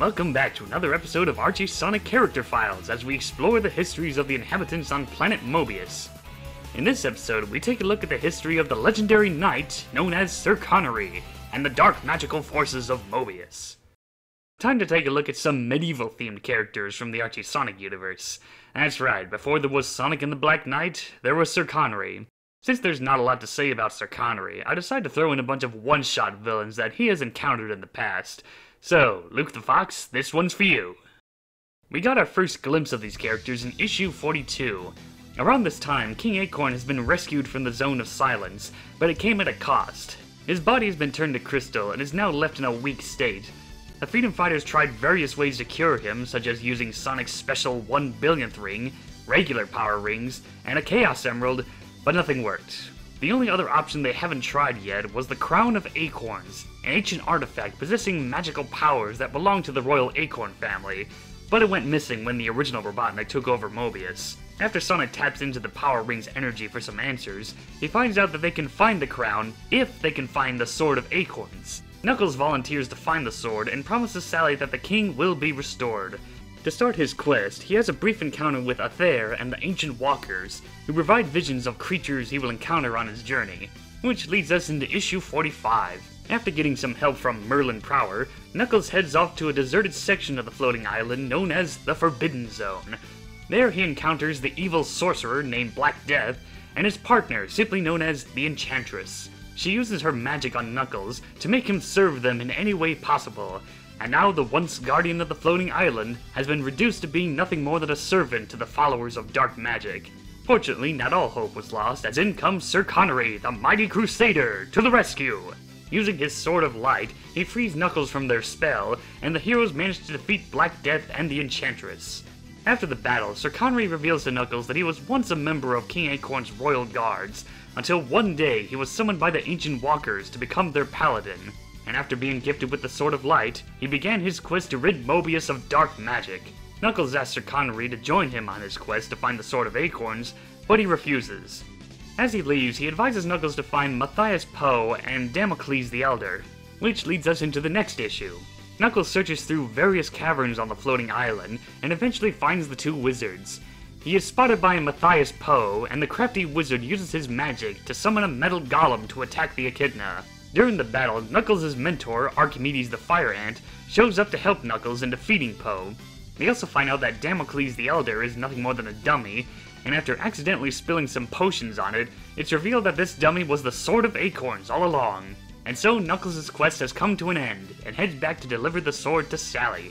Welcome back to another episode of Archie Sonic Character Files as we explore the histories of the inhabitants on planet Mobius. In this episode, we take a look at the history of the legendary knight known as Sir Connery and the dark magical forces of Mobius. Time to take a look at some medieval-themed characters from the Archie Sonic Universe. That's right, before there was Sonic and the Black Knight, there was Sir Connery. Since there's not a lot to say about Sir Connery, I decided to throw in a bunch of one-shot villains that he has encountered in the past. So, Luke the Fox, this one's for you. We got our first glimpse of these characters in issue 42. Around this time, King Acorn has been rescued from the Zone of Silence, but it came at a cost. His body has been turned to crystal and is now left in a weak state. The Freedom Fighters tried various ways to cure him, such as using Sonic's special 1 billionth ring, regular power rings, and a Chaos Emerald, but nothing worked. The only other option they haven't tried yet was the Crown of Acorns, an ancient artifact possessing magical powers that belonged to the Royal Acorn family, but it went missing when the original Robotnik took over Mobius. After Sonic taps into the Power Ring's energy for some answers, he finds out that they can find the crown if they can find the Sword of Acorns. Knuckles volunteers to find the sword and promises Sally that the king will be restored. To start his quest, he has a brief encounter with Athair and the Ancient Walkers, who provide visions of creatures he will encounter on his journey, which leads us into issue 45. After getting some help from Merlin Prower, Knuckles heads off to a deserted section of the floating island known as the Forbidden Zone. There he encounters the evil sorcerer named Black Death and his partner, simply known as the Enchantress. She uses her magic on Knuckles to make him serve them in any way possible, and now the once guardian of the floating island has been reduced to being nothing more than a servant to the followers of dark magic. Fortunately, not all hope was lost, as in comes Sir Connery, the mighty crusader, to the rescue. Using his Sword of Light, he frees Knuckles from their spell, and the heroes manage to defeat Black Death and the Enchantress. After the battle, Sir Connery reveals to Knuckles that he was once a member of King Acorn's royal guards, until one day he was summoned by the Ancient Walkers to become their paladin. And after being gifted with the Sword of Light, he began his quest to rid Mobius of dark magic. Knuckles asks Sir Connery to join him on his quest to find the Sword of Acorns, but he refuses. As he leaves, he advises Knuckles to find Matthias Poe and Damocles the Elder, which leads us into the next issue. Knuckles searches through various caverns on the floating island, and eventually finds the two wizards. He is spotted by Matthias Poe, and the crafty wizard uses his magic to summon a metal golem to attack the Echidna. During the battle, Knuckles' mentor, Archimedes the Fire Ant, shows up to help Knuckles in defeating Poe. We also find out that Damocles the Elder is nothing more than a dummy, and after accidentally spilling some potions on it, it's revealed that this dummy was the Sword of Acorns all along. And so Knuckles' quest has come to an end, and heads back to deliver the sword to Sally.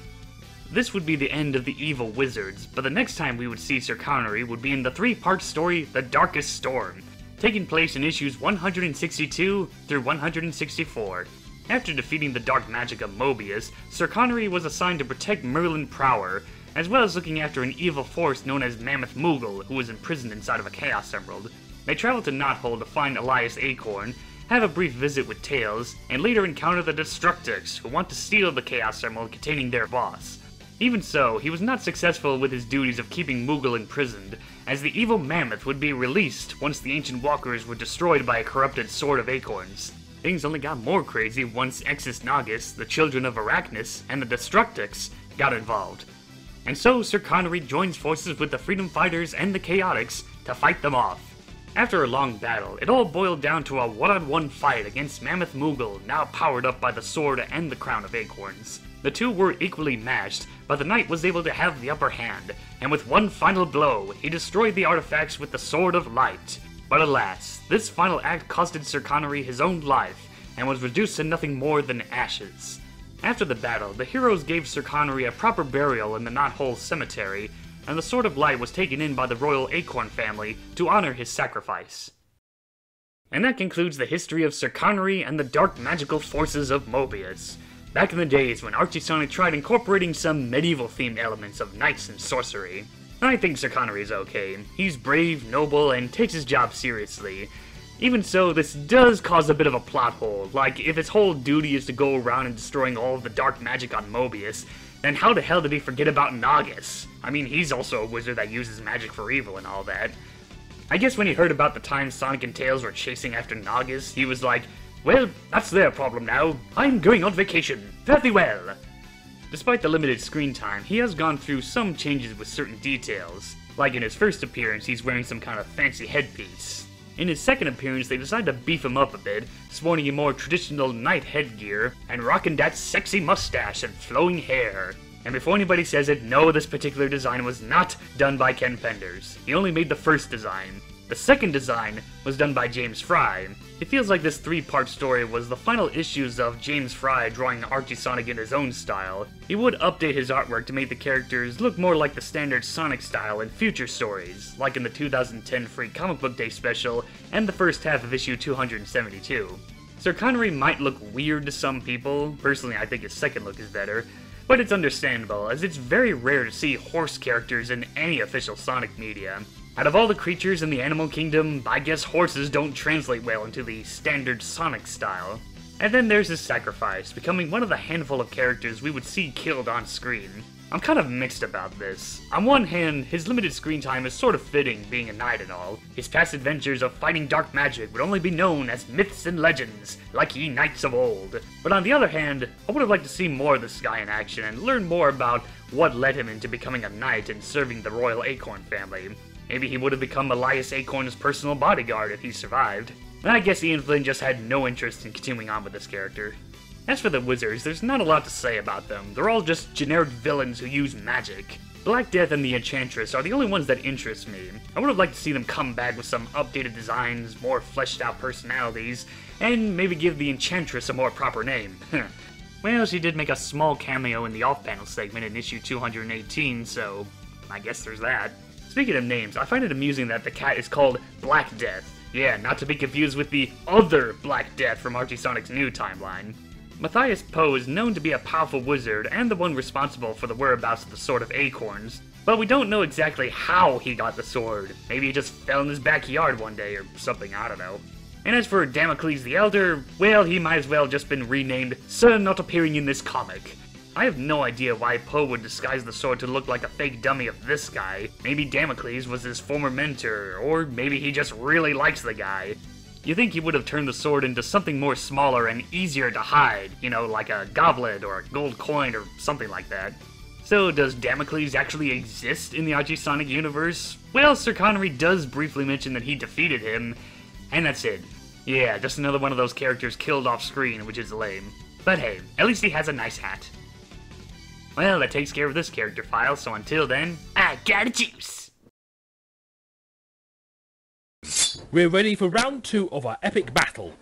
This would be the end of the evil wizards, but the next time we would see Sir Connery would be in the three-part story, The Darkest Storm, taking place in issues 162 through 164. After defeating the dark magic of Mobius, Sir Connery was assigned to protect Merlin Prower, as well as looking after an evil force known as Mammoth Moogle, who was imprisoned inside of a Chaos Emerald. They travel to Knothole to find Elias Acorn, have a brief visit with Tails, and later encounter the Destructix, who want to steal the Chaos Emerald containing their boss. Even so, he was not successful with his duties of keeping Moogle imprisoned, as the evil Mammoth would be released once the Ancient Walkers were destroyed by a corrupted Sword of Acorns. Things only got more crazy once Exus Nagus, the children of Arachnus, and the Destructix got involved. And so Sir Connery joins forces with the Freedom Fighters and the Chaotix to fight them off. After a long battle, it all boiled down to a one-on-one fight against Mammoth Moogle, now powered up by the Sword and the Crown of Acorns. The two were equally matched, but the knight was able to have the upper hand, and with one final blow, he destroyed the artifacts with the Sword of Light. But alas, this final act costed Sir Connery his own life, and was reduced to nothing more than ashes. After the battle, the heroes gave Sir Connery a proper burial in the Knothole Cemetery, and the Sword of Light was taken in by the Royal Acorn family to honor his sacrifice. And that concludes the history of Sir Connery and the dark magical forces of Mobius. Back in the days when Archie Sonic tried incorporating some medieval-themed elements of knights and sorcery. I think Sir Connery is okay. He's brave, noble, and takes his job seriously. Even so, this does cause a bit of a plot hole, like if his whole duty is to go around and destroying all of the dark magic on Mobius, then how the hell did he forget about Nagus? I mean, he's also a wizard that uses magic for evil and all that. I guess when he heard about the time Sonic and Tails were chasing after Nagus, he was like, well, that's their problem now. I'm going on vacation. Fare thee well. Despite the limited screen time, he has gone through some changes with certain details. Like in his first appearance, he's wearing some kind of fancy headpiece. In his second appearance, they decided to beef him up a bit, sporting a more traditional knight headgear, and rocking that sexy mustache and flowing hair. And before anybody says it, no, this particular design was not done by Ken Penders. He only made the first design. The second design was done by James Fry. It feels like this three-part story was the final issues of James Fry drawing Archie Sonic in his own style. He would update his artwork to make the characters look more like the standard Sonic style in future stories, like in the 2010 Free Comic Book Day special and the first half of issue 272. Sir Connery might look weird to some people. Personally, I think his second look is better. But it's understandable, as it's very rare to see horse characters in any official Sonic media. Out of all the creatures in the animal kingdom, I guess horses don't translate well into the standard Sonic style. And then there's his sacrifice, becoming one of the handful of characters we would see killed on screen. I'm kind of mixed about this. On one hand, his limited screen time is sort of fitting, being a knight and all. His past adventures of fighting dark magic would only be known as myths and legends, like ye knights of old. But on the other hand, I would have liked to see more of this guy in action and learn more about what led him into becoming a knight and serving the royal Acorn family. Maybe he would have become Elias Acorn's personal bodyguard if he survived. And I guess Ian Flynn just had no interest in continuing on with this character. As for the wizards, there's not a lot to say about them. They're all just generic villains who use magic. Black Death and the Enchantress are the only ones that interest me. I would have liked to see them come back with some updated designs, more fleshed out personalities, and maybe give the Enchantress a more proper name. Well, she did make a small cameo in the off-panel segment in issue 218, so I guess there's that. Speaking of names, I find it amusing that the cat is called Black Death. Yeah, not to be confused with the other Black Death from Archie Sonic's new timeline. Matthias Poe is known to be a powerful wizard and the one responsible for the whereabouts of the Sword of Acorns, but we don't know exactly how he got the sword. Maybe he just fell in his backyard one day or something, I don't know. And as for Damocles the Elder, well, he might as well just been renamed Sir Not Appearing in This Comic. I have no idea why Poe would disguise the sword to look like a fake dummy of this guy. Maybe Damocles was his former mentor, or maybe he just really likes the guy. You think he would have turned the sword into something more smaller and easier to hide, you know, like a goblet or a gold coin or something like that. So does Damocles actually exist in the Archie Sonic universe? Well, Sir Connery does briefly mention that he defeated him, and that's it. Yeah, just another one of those characters killed off screen, which is lame. But hey, at least he has a nice hat. Well, that takes care of this character file, so until then, I got a juice! We're ready for round 2 of our epic battle.